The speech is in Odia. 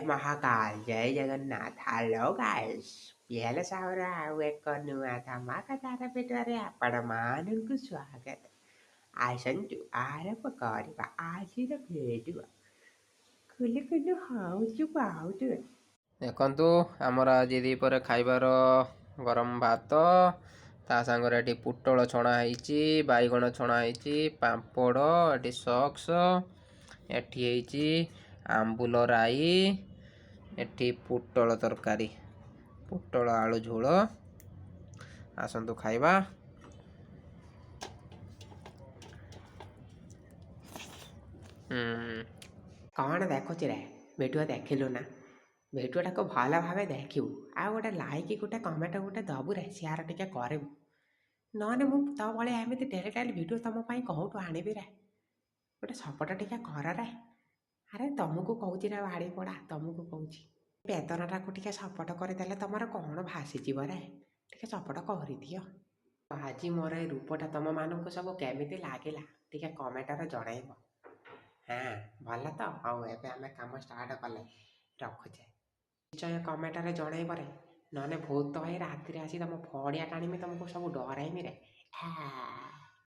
जय महाकाल जय जगन्नाथ हेलो गाइस ପିଆଲେ ସାହୁର ଆଉ ଏକ ନୂଆ ଧମାକାଦାର ଭିଡ଼ିଓରେ ଆପଣମାନଙ୍କୁ ସ୍ୱାଗତ। ଆସନ୍ତୁ ଆରମ୍ଭ କରିବା ଆଜିର ଭିଡ଼ିଓ। କୁଲୁ କୁଲୁ ହଉଛୁ ବହୁତ। ଦେଖନ୍ତୁ ଆମର ଆଜି ଦ୍ୱିପହରେ ଖାଇବାର ଗରମ ଭାତ, ତା ସାଙ୍ଗରେ ଏଠି ପୋଟଳ ଛଣା ହେଇଛି, ବାଇଗଣ ଛଣା ହେଇଛି, ପାମ୍ପଡ଼, ଏଠି ସକ୍ସ, ଏଠି ହେଇଛି ଆମ୍ବୁଲ ରାଇ, ଏଠି ପୋଟଳ ତରକାରୀ, ପୋଟଳ ଆଳୁ ଝୋଳ। ଆସନ୍ତୁ ଖାଇବା। କ'ଣ ଦେଖୁଛୁ ରେ? ଭିଡ଼ିଓ ଦେଖିଲୁ ନା? ଭିଡ଼ିଓଟାକୁ ଭଲ ଭାବେ ଦେଖିବୁ, ଆଉ ଗୋଟେ ଲାଇକ୍ ଗୋଟେ କମେଣ୍ଟ ଗୋଟେ ଦେବୁ ରେ, ସେୟାର ଟିକେ କରିବୁ। ନହେଲେ ମୁଁ ତୋ ଭଳିଆ ଏମିତି ଡେଲି ଡେଲି ଭିଡ଼ିଓ ତମ ପାଇଁ କୋଉଠୁ ଆଣିବି ରେ? ଗୋଟେ ସପୋର୍ଟ ଟିକେ କର ରେ। ଆରେ ତମକୁ କହୁଛି ରେ ବାଡ଼ି ପଡ଼ା, ତମକୁ କହୁଛି। ବେଦନାଟାକୁ ଟିକେ ସପୋର୍ଟ କରିଦେଲେ ତମର କ'ଣ ଭାସିଯିବ ରେ? ଟିକେ ସପୋର୍ଟ କରିଦିଅ। ଆଜି ମୋର ଏଇ ରୂପଟା ତମମାନଙ୍କୁ ସବୁ କେମିତି ଲାଗିଲା ଟିକେ କମେଣ୍ଟରେ ଜଣାଇବ। ହଁ ଭଲ ତ? ହଉ ଏବେ ଆମେ କାମ ଷ୍ଟାର୍ଟ କଲେ ରଖୁଛେ। ନିଶ୍ଚୟ କମେଣ୍ଟରେ ଜଣାଇବ ରେ, ନହେଲେ ଭୂତ ହେଇ ରାତିରେ ଆସି ତମ ଫଡ଼ିଆ ଟାଣିମି, ତମକୁ ସବୁ ଡରାଇମି ରେ।